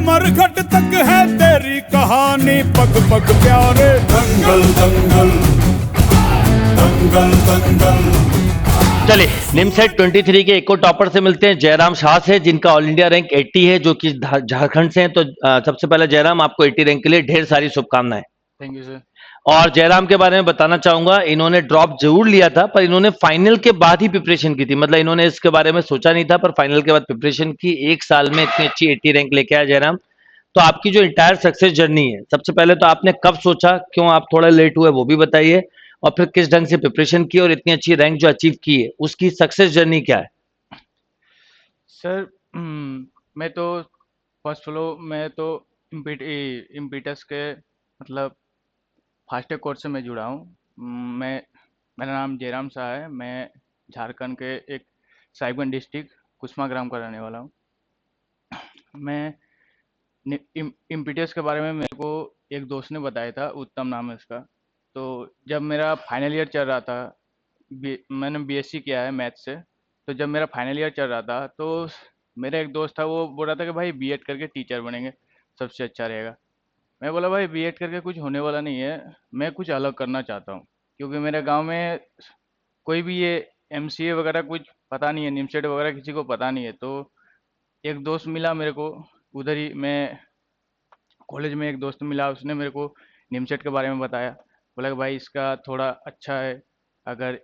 मरघट तक है तेरी कहानी, पग पग प्यारे। दंगल दंगल दंगल दंगल। चलिए निमसेट 23 के एक और टॉपर से मिलते हैं, जयराम शाह से, जिनका ऑल इंडिया रैंक 80 है, जो कि झारखंड से हैं। तो सबसे पहले जयराम, आपको 80 रैंक के लिए ढेर सारी शुभकामनाएं। Thank you sir. और जयराम के बारे में बताना चाहूंगा, इन्होंने ड्रॉप जरूर लिया था, पर इन्होंने फाइनल के बाद ही प्रिपरेशन की थी। मतलब इन्होंने इसके बारे में सोचा नहीं था, पर फाइनल के बाद प्रिपरेशन की। एक साल में इतनी अच्छी 80 रैंक लेके आया जयराम। तो आपकी जो इंटायर सक्सेस जर्नी है, सबसे पहले तो आपने कब सोचा, क्यों आप थोड़ा लेट हुए वो भी बताइए, और फिर किस ढंग से प्रिपरेशन की और इतनी अच्छी रैंक जो अचीव की है उसकी सक्सेस जर्नी क्या है? सर मैं तो फर्स्ट फ्लो मैं तो इम्पीटस के मतलब फास्टेग कोर्स से मैं जुड़ा हूँ। मैं मेरा नाम जयराम शाह है। मैं झारखंड के एक साहिबगंज डिस्ट्रिक्ट कुसमा ग्राम का रहने वाला हूँ। मैं इम्पीटस के बारे में मेरे को एक दोस्त ने बताया था, उत्तम नाम है उसका। तो जब मेरा फाइनल ईयर चल रहा था, मैंने बीएससी किया है मैथ से। तो जब मेरा फाइनल ईयर चल रहा था तो मेरा एक दोस्त था, वो बोल रहा था कि भाई बीएड करके टीचर बनेंगे, सबसे अच्छा रहेगा। मैं बोला भाई बीएड करके कुछ होने वाला नहीं है, मैं कुछ अलग करना चाहता हूँ। क्योंकि मेरे गांव में कोई भी ये एमसीए वगैरह कुछ पता नहीं है, निमसेट वगैरह किसी को पता नहीं है। तो एक दोस्त मिला मेरे को, उधर ही मैं कॉलेज में एक दोस्त मिला, उसने मेरे को निमसेट के बारे में बताया। बोला कि भाई इसका थोड़ा अच्छा है, अगर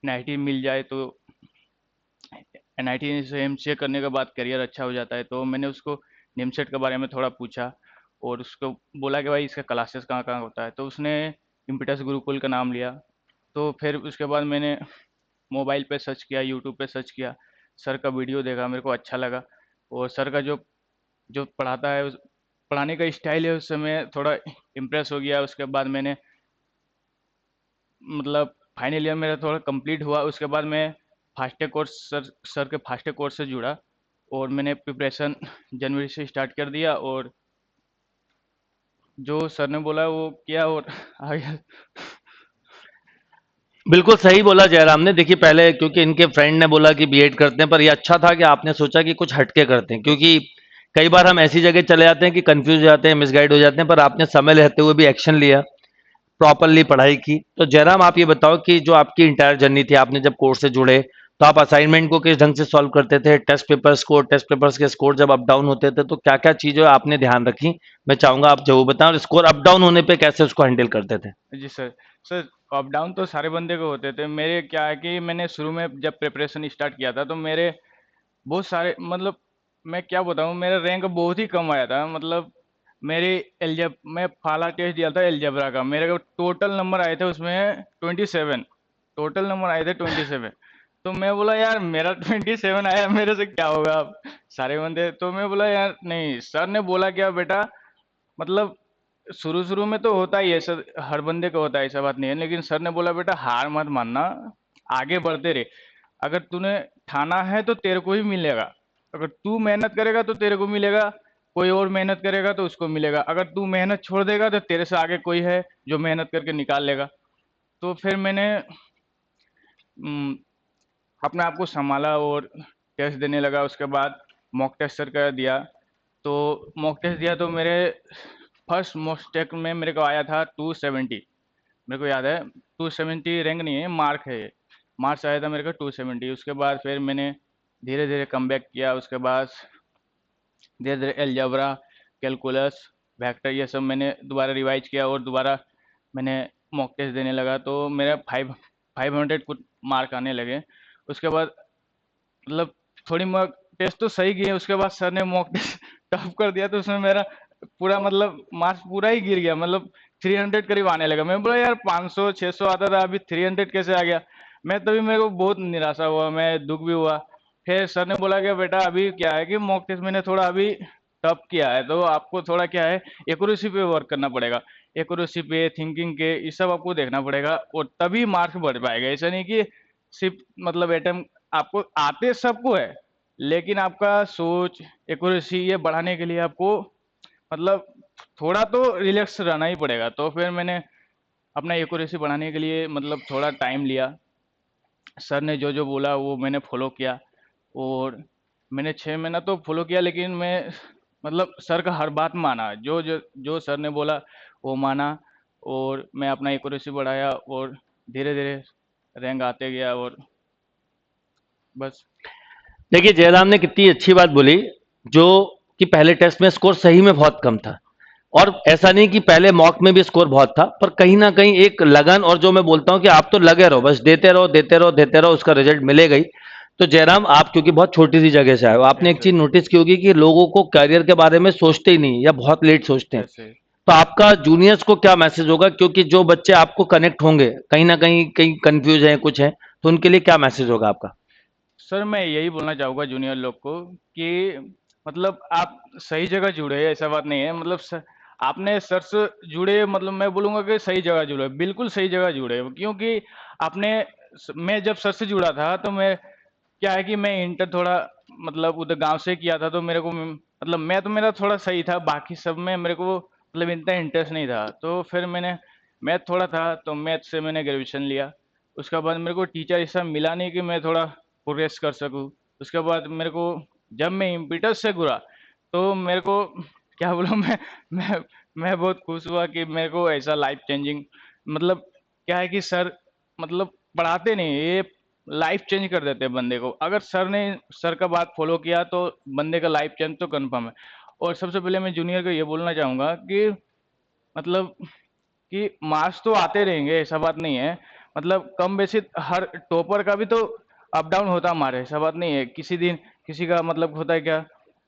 एनआईटी मिल जाए तो एनआईटी से एमसीए करने के बाद करियर अच्छा हो जाता है। तो मैंने उसको निमसेट के बारे में थोड़ा पूछा और उसको बोला कि भाई इसका क्लासेस कहाँ कहाँ होता है। तो उसने इम्पिटस गुरुकुल का नाम लिया। तो फिर उसके बाद मैंने मोबाइल पे सर्च किया, यूट्यूब पे सर्च किया, सर का वीडियो देखा, मेरे को अच्छा लगा। और सर का जो जो पढ़ाता है, उस पढ़ाने का स्टाइल है, उससे मैं थोड़ा इम्प्रेस हो गया। उसके बाद मैंने मतलब फाइनल ईयर मेरा थोड़ा कंप्लीट हुआ। उसके बाद मैं फास्टेग कोर्स सर के फास्टेग कोर्स से जुड़ा और मैंने प्रिपरेशन जनवरी से स्टार्ट कर दिया और जो सर ने बोला वो किया और आगे। बिल्कुल सही बोला जयराम ने। देखिए पहले क्योंकि इनके फ्रेंड ने बोला कि बीएड करते हैं, पर ये अच्छा था कि आपने सोचा कि कुछ हटके करते हैं, क्योंकि कई बार हम ऐसी जगह चले जाते हैं कि कंफ्यूज हो जाते हैं, मिसगाइड हो जाते हैं, पर आपने समय लेते हुए भी एक्शन लिया, प्रॉपरली पढ़ाई की। तो जयराम आप ये बताओ कि जो आपकी इंटायर जर्नी थी, आपने जब कोर्स से जुड़े तो आप असाइनमेंट को किस ढंग से सॉल्व करते थे? टेस्ट पेपर्स के स्कोर जब अप डाउन होते थे तो क्या क्या चीजें आपने ध्यान रखी, मैं चाहूंगा आप जरूर बताएं। और स्कोर अप डाउन होने पे कैसे उसको हैंडल करते थे? जी सर। सर अप डाउन तो सारे बंदे को होते थे। मेरे क्या है कि मैंने शुरू में जब प्रिपरेशन स्टार्ट किया था तो मेरे बहुत सारे मतलब मैं क्या बताऊँ, मेरा रैंक बहुत ही कम आया था। मतलब मेरे मैं फाला टेस्ट दिया था एलजेब्रा का, मेरे को टोटल नंबर आए थे उसमें 27। टोटल नंबर आए थे 27। तो मैं बोला यार मेरा 27 आया, मेरे से क्या होगा अब। सारे बंदे, तो मैं बोला यार नहीं, सर ने बोला क्या बेटा, मतलब शुरू शुरू में तो होता ही है सर, हर बंदे को होता है, ऐसा बात नहीं है। लेकिन सर ने बोला बेटा हार मत मानना, आगे बढ़ते रहे। अगर तूने ठाना है तो तेरे को ही मिलेगा। अगर तू मेहनत करेगा तो तेरे को मिलेगा, कोई और मेहनत करेगा तो उसको मिलेगा। अगर तू मेहनत छोड़ देगा तो तेरे से आगे कोई है जो मेहनत करके निकाल लेगा। तो फिर मैंने हम्म, अपने आप को संभाला और टेस्ट देने लगा। उसके बाद मॉक टेस्ट सर का दिया। तो मॉक टेस्ट दिया तो मेरे फर्स्ट मॉक टेस्ट में मेरे को आया था 270। मेरे को याद है 270 रैंक नहीं है, मार्क है ये। मार्क्स आया था मेरे को 270। उसके बाद फिर मैंने धीरे धीरे कमबैक किया। उसके बाद धीरे धीरे एलजेब्रा, कैलकुलस, वेक्टर, ये सब मैंने दोबारा रिवाइज किया और दोबारा मैंने मॉक टेस्ट देने लगा। तो मेरा 500 कुछ मार्क आने लगे। उसके बाद मतलब थोड़ी मॉक टेस्ट तो सही गई। उसके बाद सर ने मॉक टेस्ट टफ कर दिया तो उसमें मेरा पूरा मतलब मार्क्स पूरा ही गिर गया। मतलब 300 करीब आने लगा। मैं बोला यार 500 600 आता था, अभी 300 कैसे आ गया। मैं तभी मेरे को बहुत निराशा हुआ, मैं दुख भी हुआ। फिर सर ने बोला कि बेटा अभी क्या है कि मॉक टेस्ट मैंने थोड़ा अभी टफ किया है, तो आपको थोड़ा क्या है एक्यूरेसी पे वर्क करना पड़ेगा। एक्यूरेसी पे, थिंकिंग के, ये सब आपको देखना पड़ेगा और तभी मार्क्स बढ़ पाएगा। ऐसा नहीं कि सिर्फ मतलब एटम आपको आते सबको है, लेकिन आपका सोच, एक्यूरेसी ये बढ़ाने के लिए आपको मतलब थोड़ा तो रिलैक्स रहना ही पड़ेगा। तो फिर मैंने अपना एक्यूरेसी बढ़ाने के लिए मतलब थोड़ा टाइम लिया। सर ने जो जो बोला वो मैंने फॉलो किया और मैंने 6 महीना तो फॉलो किया। लेकिन मैं मतलब सर का हर बात माना, जो जो जो सर ने बोला वो माना, और मैं अपना एक्यूरेसी बढ़ाया और धीरे धीरे रैंक आते गया, और बस। देखिए जयराम ने कितनी अच्छी बात बोली, जो कि पहले टेस्ट में स्कोर सही में बहुत कम था, और ऐसा नहीं कि पहले मॉक में भी स्कोर बहुत था, पर कहीं ना कहीं एक लगन, और जो मैं बोलता हूं कि आप तो लगे रहो, बस देते रहो देते रहो देते रहो, उसका रिजल्ट मिलेगा ही। तो जयराम, आप क्योंकि बहुत छोटी सी जगह से आए हो, आपने यस एक सर। चीज नोटिस की होगी कि लोगों को करियर के बारे में सोचते ही नहीं, या बहुत लेट सोचते हैं। Yes sir. तो आपका जूनियर्स को क्या मैसेज होगा, क्योंकि जो बच्चे आपको कनेक्ट होंगे कहीं ना कहीं कहीं कंफ्यूज हैं कुछ हैं, तो उनके लिए क्या मैसेज होगा आपका? सर मैं यही बोलना चाहूँगा जूनियर लोग को कि मतलब आप सही जगह जुड़े हैं, ऐसा बात नहीं है। मतलब आपने सर से जुड़े, मतलब मैं बोलूँगा कि सही जगह जुड़े, बिल्कुल सही जगह जुड़े हो। क्योंकि आपने मैं जब सर से जुड़ा था तो मैं, क्या है कि मैं इंटर थोड़ा मतलब उधर गांव से किया था, तो मेरे को मतलब मैं तो मेरा थोड़ा सही था, बाकी सब में मेरे को मतलब इतना इंटरेस्ट नहीं था। तो फिर मैंने मैथ थोड़ा था, तो मैथ से मैंने ग्रेजुएशन लिया। उसके बाद मेरे को टीचर ऐसा मिला नहीं कि मैं थोड़ा प्रोग्रेस कर सकूं। उसके बाद मेरे को, जब मैं इम्पीटस से घुरा, तो मेरे को क्या बोलूं मैं मैं बहुत खुश हुआ कि मेरे को ऐसा लाइफ चेंजिंग, मतलब क्या है कि सर मतलब पढ़ाते नहीं, ये लाइफ चेंज कर देते हैं बंदे को। अगर सर ने सर का बात फॉलो किया तो बंदे का लाइफ चेंज तो कंफर्म है। और सबसे पहले मैं जूनियर को ये बोलना चाहूँगा कि मतलब कि मार्क्स तो आते रहेंगे, ऐसा बात नहीं है। मतलब कम बेसी हर टॉपर का भी तो अप डाउन होता है हमारे, ऐसा बात नहीं है। किसी दिन किसी का मतलब होता है क्या,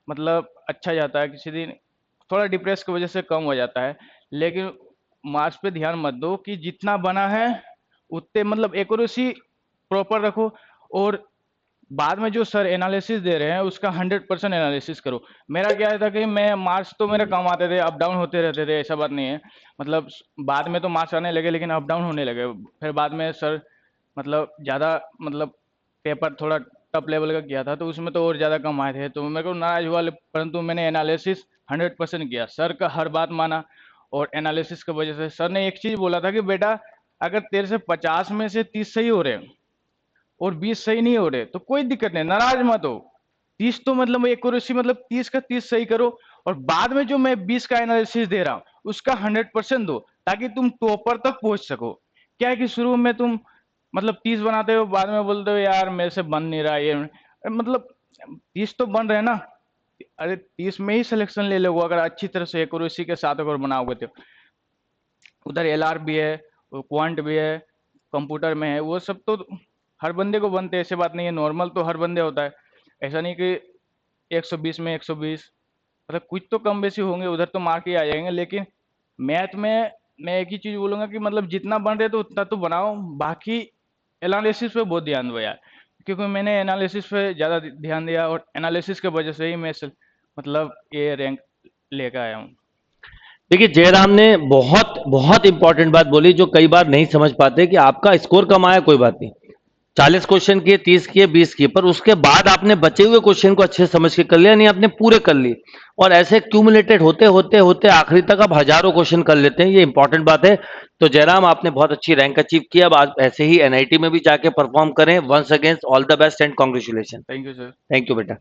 मतलब अच्छा जाता है, किसी दिन थोड़ा डिप्रेस की वजह से कम हो जाता है। लेकिन मार्क्स पे ध्यान मत दो, कि जितना बना है उतने मतलब एक्यूरेसी प्रॉपर रखो। और बाद में जो सर एनालिसिस दे रहे हैं उसका 100% एनालिसिस करो। मेरा क्या था कि मैं मार्क्स तो मेरे कम आते थे, अप डाउन होते रहते थे, ऐसा बात नहीं है। मतलब बाद में तो मार्क्स आने लगे, लेकिन अप डाउन होने लगे। फिर बाद में सर मतलब ज़्यादा मतलब पेपर थोड़ा टफ लेवल का किया था, तो उसमें तो और ज़्यादा कम आए थे, तो मेरे को नाराज हुआ। परंतु मैंने एनालिसिस 100% किया, सर का हर बात माना। और एनालिसिस की वजह से सर ने एक चीज़ बोला था कि बेटा, अगर तेरे से 50 में से 30 सही हो रहे हैं और 20 सही नहीं हो रहे तो कोई दिक्कत नहीं, नाराज मत हो। 30 तो मतलब एक्यूरेसी, मतलब 30 का 30 सही करो, और बाद में जो मैं 20 का एनालिसिस दे रहा हूँ उसका 100% दो, ताकि तुम टॉपर तक पहुंच सको। क्या है कि शुरू में तुम मतलब 30 बनाते हो, बाद में बोलते हो यार मेरे से बन नहीं रहा ये, मतलब 30 तो बन रहे हैं ना। अरे 30 में ही सिलेक्शन ले लोगे अगर अच्छी तरह से एक्यूरेसी के साथ अगर बनाओगे तो। उधर एलआर भी है, क्वांट भी है, कंप्यूटर में है, वो सब तो हर बंदे को बनते हैं, ऐसे बात नहीं है। नॉर्मल तो हर बंदे होता है, ऐसा नहीं कि 120 में 120, मतलब कुछ तो कम बेसी होंगे, उधर तो मार्क ही आ जाएंगे। लेकिन मैथ में मैं एक ही चीज बोलूंगा कि मतलब जितना बन रहे तो उतना तो बनाओ, बाकी एनालिसिस पे बहुत ध्यान दो यार। क्योंकि मैंने एनालिसिस पे ज़्यादा ध्यान दिया, और एनालिसिस की वजह से ही मैं मतलब ये रैंक लेकर आया हूँ। देखिए जयराम ने बहुत बहुत इंपॉर्टेंट बात बोली, जो कई बार नहीं समझ पाते, कि आपका स्कोर कम आया कोई बात नहीं, 40 क्वेश्चन किए, 30 किए, 20 किए, पर उसके बाद आपने बचे हुए क्वेश्चन को अच्छे से समझ के कर लिया नहीं, आपने पूरे कर लिए। और ऐसे क्यूमुलेटेड होते होते होते आखिरी तक आप हजारों क्वेश्चन कर लेते हैं, ये इंपॉर्टेंट बात है। तो जयराम, आपने बहुत अच्छी रैंक अचीव किया, अब आप ऐसे ही एनआईटी में भी जाके परफॉर्म करें। Once against all the best and congratulation. Thank you sir. Thank you बेटा।